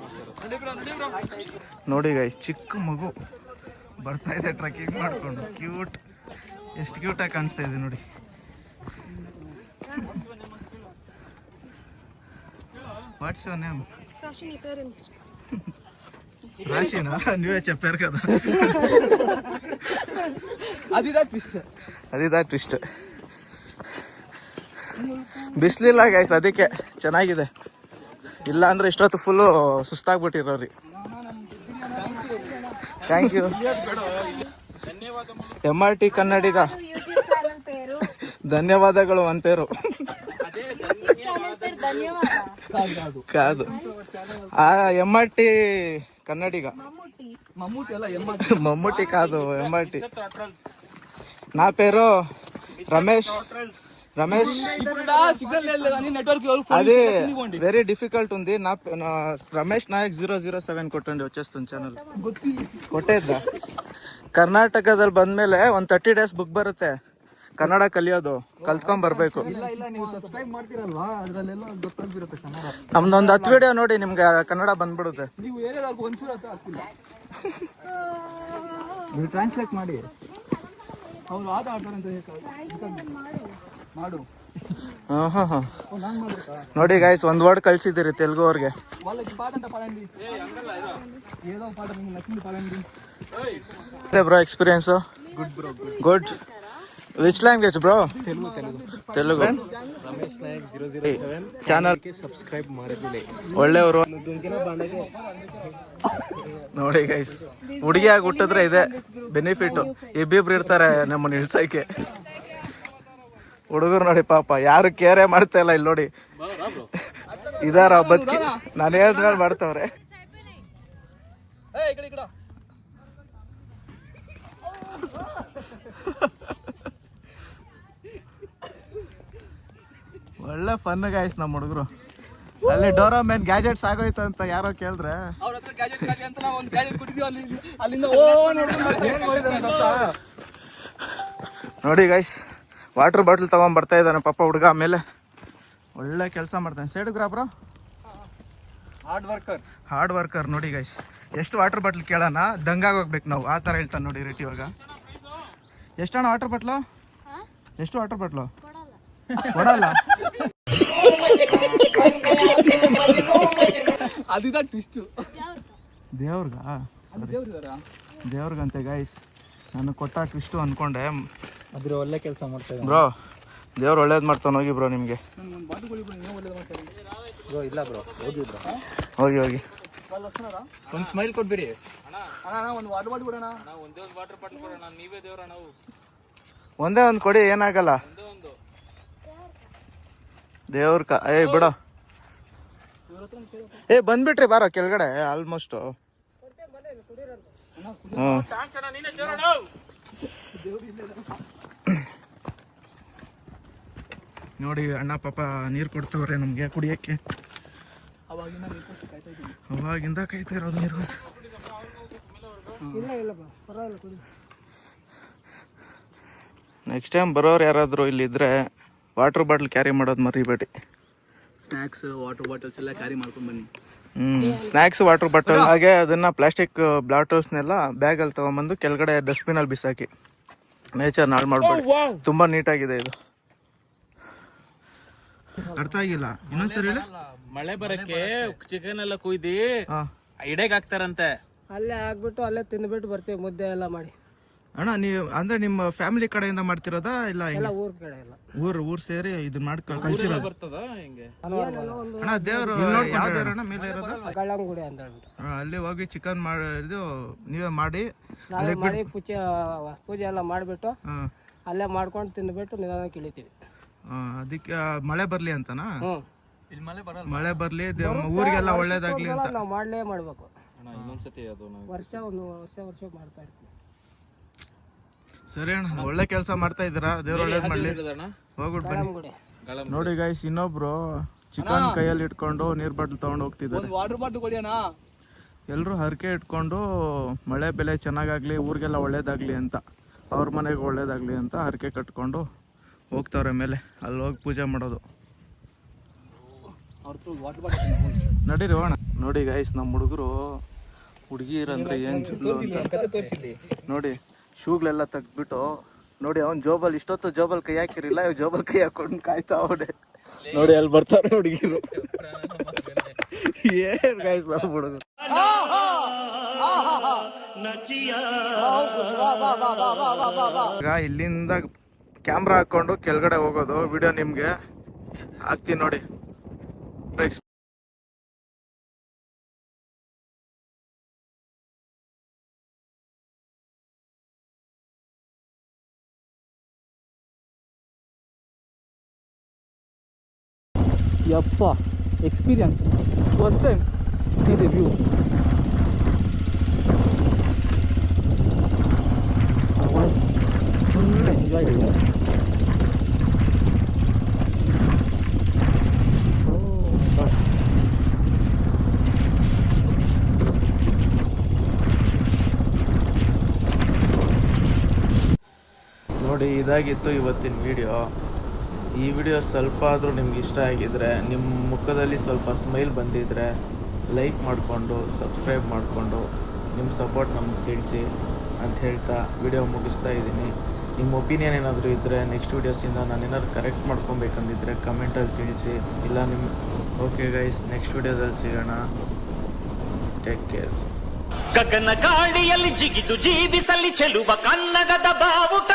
ನೋಡಿ ಗೈಸ್. ಚಿಕ್ಕ ಮಗು ಬರ್ತಾ ಇದೆ ಟ್ರೆಕ್ಕಿಂಗ್ ಮಾಡ್ಕೊಂಡು, ಕ್ಯೂಟ್, ಎಷ್ಟು ಕ್ಯೂಟಾಗಿ ಕಾಣಿಸ್ತಾ ಇದೆ ನೋಡಿ. What's your name? రాశినా? నువ్వే చెప్పారు కదా. ಅದಿದ ಟ್ವಿಸ್ಟ್. ಬಿಸಿಲಿಲ್ಲ ಗೈಸ್, ಅದಕ್ಕೆ ಚೆನ್ನಾಗಿದೆ. ಇಲ್ಲ ಅಂದ್ರೆ ಇಷ್ಟೊತ್ತು ಫುಲ್ಲು ಸುಸ್ತಾಗ್ಬಿಟ್ಟಿರೋರಿ. Thank you. MRT ಕನ್ನಡಿಗ ಧನ್ಯವಾದಗಳು ಅಂತ ಪೇರು ಕಾದು. MRT కన్నడిగా మమ్మూటి అలా మమ్ముటి కాదు MRT. నా పేరు రమేష్. సిగ్నల్ లేదు కానీ నెట్వర్క్ ఎవరు అది వెరీ డిఫికల్ట్ ఉంది. నా రಮೇಶ್ ನಾಯಕ್ 007 ಕೊಟ್ಟಂడి వచ్చేస్తుంది ಚಾನಲ್. ಕೊಟ್ಟಿದ್ದ. ಕರ್ನಾಟಕದಲ್ಲಿ ಬಂದ್ಮೇಲೆ ಒಂದು 30 days ಬುಕ್ ಬರುತ್ತೆ ಕನ್ನಡ ಕಲಿಯೋದು, ಕಲ್ತ್ಕೊಂಡ್ ಬರ್ಬೇಕು. ಇಲ್ಲ ನೀವು ಸಬ್ಸ್ಕ್ರೈಬ್ ಮಾಡ್ತೀರಲ್ವಾ ಅದ್ರಲ್ಲೆಲ್ಲ ಗೊತ್ತಾಗ್ಬಿರುತ್ತೆ ಕನ್ನಡ. ನಮ್ದೊಂದು 10 ವಿಡಿಯೋ ನೋಡಿ ನಿಮ್ಗೆ ಕನ್ನಡ ಬಂದ್ಬಿಡುತ್ತೆ. ನೀವು ಏನೇದಾದ್ರು ಒಂಚೂರು ಅಂತ ಆಗ್ತಿಲ್ಲ. ನೀವು ಟ್ರಾನ್ಸ್ಲೇಟ್ ಮಾಡಿ. ಅವ್ರು ಆಟ ಆಡ್ತಾರಂತ ಮಾಡು. ನಾನು ನೋಡಿ ಗೈಸ್ ಒಂದು ವರ್ಡ್ ಕಳ್ಸಿದ್ದೀರಿ ತೆಲುಗು ಅವ್ರಿಗೆ. వాళ్ళకి పాట అంటే పాడండి, ఏదో పాట మీకు నచ్చింది పాడండి. అదే bro experience. Good. Which language bro? Telugu. Ramesh Nayak 007 channel subscribe ಮಾಡಿದ್ಮೇಲೆ ಒಳ್ಳೆಯವರು ನೋಡಿ ಗೈಸ್. ಹುಡುಗಿಯಾಗಿ ಹುಟ್ಟಿದ್ರೆ ಇದೆ ಬೆನಿಫಿಟ್. ಇಬ್ಬಿಬ್ರು ಇರ್ತಾರೆ ನಮ್ಮನ್ನ ಇಳ್ಸಕ್ಕೆ. ಹುಡುಗರು ನೋಡಿ ಪಾಪ ಯಾರು ಕೇರೆ ಮಾಡ್ತಾ ಇಲ್ಲ. ಇಲ್ಲಿ ನೋಡಿ ಇದಾರ ಬದುಕಿ ನಾನು ಹೇಳಿದ್ಮೇಲೆ ಮಾಡ್ತಾವ್ರೆ. ಒಳ್ಳೆ ಫನ್ ಗಾಯ್ಸ್ ನಮ್ಮ ಹುಡುಗರು. ಅಲ್ಲಿ ಡೋರಾಮೇನ್ ಗ್ಯಾಜೆಟ್ಸ್ ಆಗೋಯ್ತು ಅಂತ ಯಾರೋ ಕೇಳಿದ್ರೆ ಅವ್ರ ಹತ್ರ ಗ್ಯಾಜೆಟ್ ಖಾಲಿ ಅಂತ ನಾವು ಒಂದು ಗ್ಯಾಜೆಟ್ ಕೊಟ್ಟಿದ್ದೀವಿ. ಅಲ್ಲಿಂದ ನೋಡಿ ಗೈಸ್ ವಾಟರ್ ಬಾಟಲ್ ತಗೊಂಡ್ ಬರ್ತಾ ಇದ್ದಾನೆ ಪಾಪ ಹುಡುಗ. ಆಮೇಲೆ ಒಳ್ಳೆ ಕೆಲಸ ಮಾಡ್ತಾನೆ. ಸೈಡ್ಗ್ರಾ ಬ್ರೋ ಹಾರ್ಡ್ ವರ್ಕರ್ ನೋಡಿ ಗೈಸ್. ಎಷ್ಟು ವಾಟರ್ ಬಾಟ್ಲ್ ಕೇಳೋಣ ದಂಗಾಗಿ ಹೋಗ್ಬೇಕು ನಾವು, ಆ ಥರ ಹೇಳ್ತಾನೆ ನೋಡಿ ರೇಟ್. ಇವಾಗ ಎಷ್ಟಣ್ಣ ವಾಟರ್ ಬಾಟ್ಲು? ಎಷ್ಟು ವಾಟರ್ ಬಾಟ್ಲು ಕೊಡಲ್ಲ? ಅದಿದ ಟ್ವಿಸ್ಟ್. ದೇವ್ರಿಗಾ? ದೇವ್ರಿಗಂತೆ ಗೈಸ್. ನಾನು ಕೊಟ್ಟ ಟ್ವಿಸ್ಟು ಅನ್ಕೊಂಡೆ. ಅದ್ರ ಒಳ್ಳೆ ಕೆಲಸ ಮಾಡ್ತಾ ಬ್ರೋ ದೇವ್ರು ಒಳ್ಳೇದು ಮಾಡ್ತಾನೆ. ಹೋಗಿ ಬ್ರೋ ನಿಮಗೆ ಇಲ್ಲ ಬ್ರೋ, ಹೋಗಿ ಬ್ರೋ, ಹೋಗಿ ಒಂದು ಸ್ಮೈಲ್ ಕೊಟ್ಬಿಡಿ. ಒಂದು ವಾಟರ್ ಬಾಟಲ್ ಕೊಡೋಣ. ಒಂದೇ ಒಂದು ವಾಟರ್ ಬಾಟಲ್ ಕೊಡೋಣ. ನೀವೇ ದೇವ್ರ ನಾವು ಒಂದೇ ಒಂದು ಕೊಡಿ, ಏನಾಗಲ್ಲ. ದೇವ್ರ ಬಿಡೋ. ಬಂದ್ಬಿಟ್ರಿ ಬಾರೋ ಕೆಳಗಡೆ ಆಲ್ಮೋಸ್ಟ್. ನೋಡಿ ಅಣ್ಣ ಪಾಪ ನೀರು ಕೊಡ್ತವ್ರೆ ನಮ್ಗೆ ಕುಡಿಯಕ್ಕೆ. ಅವಾಗಿಂದ ಕಾಯ್ತಾ ಇರೋದು ನೀರು. ನೆಕ್ಸ್ಟ್ ಟೈಮ್ ಬರೋರು ಯಾರಾದರೂ ಇಲ್ಲಿದ್ರೆ ವಾಟರ್ ಬಾಟ್ಲ್ ಕ್ಯಾರಿ ಮಾಡೋದು ಮರಿಬೇಡಿ. ಸ್ನ್ಯಾಕ್ಸ್ ವಾಟರ್ ಬಾಟಲ್ಸ್ ಎಲ್ಲ ಕ್ಯಾರಿ ಮಾಡ್ಕೊಂಡು ಬನ್ನಿ. ಸ್ನ್ಯಾಕ್ಸ್ ವಾಟರ್ ಬಾಟಲ್ ಹಾಗೆ ಅದನ್ನ ಪ್ಲಾಸ್ಟಿಕ್ ಬಾಟಲ್ಸ್ನೆಲ್ಲ ಬ್ಯಾಗಲ್ಲಿ ತಗೊಂಬಂದು ಕೆಳಗಡೆ ಡಸ್ಟ್ಬಿನಲ್ಲಿ ಬಿಸಾಕಿ. ನೇಚರ್ ನಾಳು ಮಾಡ್ಬೇಡಿ. ತುಂಬಾ ನೀಟಾಗಿದೆ ಇದು. ಅರ್ಥ ಆಗಿಲ್ಲ, ಇನ್ನೊಂದ್ಸರಿ ಹೇಳಿ. ಮಳೆ ಬರಕ್ಕೆ ಚಿಕನ್ ಎಲ್ಲ ಕುಯ್ದಿ ಇಡೆಗೆ ಹಾಕ್ತಾರಂತೆ. ಅಲ್ಲೇ ಆಗ್ಬಿಟ್ಟು ಅಲ್ಲೇ ತಿಂದ್ಬಿಟ್ಟು ಬರ್ತೀವಿ, ಮುದ್ದೆ ಎಲ್ಲ ಮಾಡಿ. ಅಣ್ಣ ನೀವು ಅಂದ್ರೆ ನಿಮ್ಮ ಫ್ಯಾಮಿಲಿ ಕಡೆಯಿಂದ ಮಾಡ್ತಿರೋದಾ ಇಲ್ಲ ಊರ್ ಕಡೆ ಎಲ್ಲ ಊರ್ ಸೇರಿ ಇದನ್ನ ಮಾಡಿ ಕಳ್ಸಿರೋದು? ಬರ್ತದ ಹಿಂಗೆ ಅಣ್ಣ ದೇವ್ರು ಯಾವ ದೇವ್ರಣ್ಣ ಮೇಲೆ ಇರೋದು? ಗಳ್ಳಂಗುಡಿ ಅಂತ ಅಲ್ಲಿ ಹೋಗಿ ಚಿಕನ್ ಮಾಡಿದ್ದು ನೀವೇ ಮಾಡಿ ಮಾಡಿ ಪೂಜೆ ಎಲ್ಲ ಮಾಡಿಬಿಟ್ಟು ಅಲ್ಲೇ ಮಾಡ್ಕೊಂಡು ತಿಂದ್ಬಿಟ್ಟು ನಿಧಾನಕ್ಕೆ ಇಳಿತೀವಿ. ಅದಕ್ಕೆ ಮಳೆ ಬರ್ಲಿ ಅಂತನಾ? ಇಲ್ಲಿ ಮಳೆ ಬರ್ಲಿ ಊರಿಗೆಲ್ಲ ಒಳ್ಳೇದಾಗ್ಲಿ ಅಂತ ನಾವು ಮಾಡ್ಲೇ ಮಾಡ್ಬೇಕು. ಇನ್ನೊಂದ್ಸತಿ ಅದು ಒಂದು ವರ್ಷ ಮಾಡ್ತಾ ಇರ್ತೀವಿ. ಸರಿ ಅಣ್ಣ, ಒಳ್ಳೆ ಕೆಲಸ ಮಾಡ್ತಾ ಇದ್ದೀರಾ. ದೇವ್ರು ಒಳ್ಳೇದ್ ಮಾಡ್ಲಿ. ಹೋಗ್ಬಿಟ್ಟು ಬನ್ನಿ. ನೋಡಿ ಗೈಸ್, ಇನ್ನೊಬ್ರು ಚಿಕನ್ ಕೈಯಲ್ಲಿ ಇಟ್ಕೊಂಡು ನೀರ್ ಬಾಟ್ಲ್ ತಗೊಂಡು ಹೋಗ್ತಿದ್ದಾರೆ. ವಾಟರ್ ಬಾಟಲ್ ಕೊಡಿಯೋಣ. ಎಲ್ರು ಹರಕೆ ಇಟ್ಕೊಂಡು ಮಳೆ ಬೆಲೆ ಚೆನ್ನಾಗಾಗ್ಲಿ, ಊರಿಗೆಲ್ಲ ಒಳ್ಳೇದಾಗ್ಲಿ ಅಂತ, ಅವ್ರ ಮನೆಗೆ ಒಳ್ಳೇದಾಗ್ಲಿ ಅಂತ ಹರಕೆ ಕಟ್ಕೊಂಡು ಹೋಗ್ತಾವ್ರೆ ಮೇಲೆ. ಅಲ್ಲಿ ಹೋಗಿ ಪೂಜೆ ಮಾಡೋದು. ನಡೀರಿ ಹೋಗೋಣ. ನೋಡಿ ಗೈಸ್, ನಮ್ಮ ಹುಡುಗರು ಹುಡುಗಿರಂದ್ರೆ ಏನ್ ಜುಲ್ಲು ಅಂತ ನೋಡಿ. ಶೂಗಳೆಲ್ಲ ತೆಗ್ದ್ಬಿಟ್ಟು ನೋಡಿ, ಅವ್ನು ಜೋಬಲ್ ಇಷ್ಟೊತ್ತು ಜೋಬಲ್ ಕೈ ಹಾಕಿರಿಲ್ಲ, ಇವ್ ಜೋಬಲ್ ಕೈ ಹಾಕೊಂಡು ಕಾಯ್ತಾ ಅವಡೆ. ನೋಡಿ ಅಲ್ಲಿ ಬರ್ತಾರೆ ಹುಡುಗಿರು. ಏನ್ ಗೈಸ್ ನಮ್ಮ ಹುಡುಗರು. ಇಲ್ಲಿಂದ ಕ್ಯಾಮ್ರಾ ಹಾಕೊಂಡು ಕೆಳಗಡೆ ಹೋಗೋದು. ವಿಡಿಯೋ ನಿಮ್ಗೆ ಹಾಕ್ತೀನಿ ನೋಡಿ. ಯಪ್ಪ experience first time. C the view. Full enjoy ಇದೆ. ನೋಡಿ, ಇದಾಗಿತ್ತು ಇವತ್ತಿನ ವಿಡಿಯೋ. ಈ ವಿಡಿಯೋ ಸ್ವಲ್ಪ ಆದರೂ ನಿಮ್ಗೆ ಇಷ್ಟ ಆಗಿದ್ರೆ, ನಿಮ್ಮ ಮುಖದಲ್ಲಿ ಸ್ವಲ್ಪ ಸ್ಮೈಲ್ ಬಂದಿದ್ದರೆ ಲೈಕ್ ಮಾಡಿಕೊಂಡು ಸಬ್ಸ್ಕ್ರೈಬ್ ಮಾಡಿಕೊಂಡು ನಿಮ್ಮ ಸಪೋರ್ಟ್ ನಮ್ಗೆ ತಿಳಿಸಿ ಅಂತ ಹೇಳ್ತಾ ವಿಡಿಯೋ ಮುಗಿಸ್ತಾ ಇದ್ದೀನಿ. ನಿಮ್ಮ ಒಪಿನಿಯನ್ ಏನಾದರೂ ಇದ್ದರೆ ನೆಕ್ಸ್ಟ್ ವೀಡಿಯೋಸಿಂದ ನಾನು ಏನಾದ್ರು ಕರೆಕ್ಟ್ ಮಾಡ್ಕೊಬೇಕಂದಿದ್ರೆ ಕಮೆಂಟಲ್ಲಿ ತಿಳಿಸಿ. ಇಲ್ಲ ನಿಮ್ಮ ಓಕೆ ಗೈಸ್, ನೆಕ್ಸ್ಟ್ ವಿಡಿಯೋದಲ್ಲಿ ಸಿಗೋಣ. Take care. ಗಗನ ಗಾಳಿಯಲ್ಲಿ ಜಿಗಿದು ಜೀವಿಸಲಿ ಚೆಲುವ ಕನ್ನಡದ ಬಾವುಟ.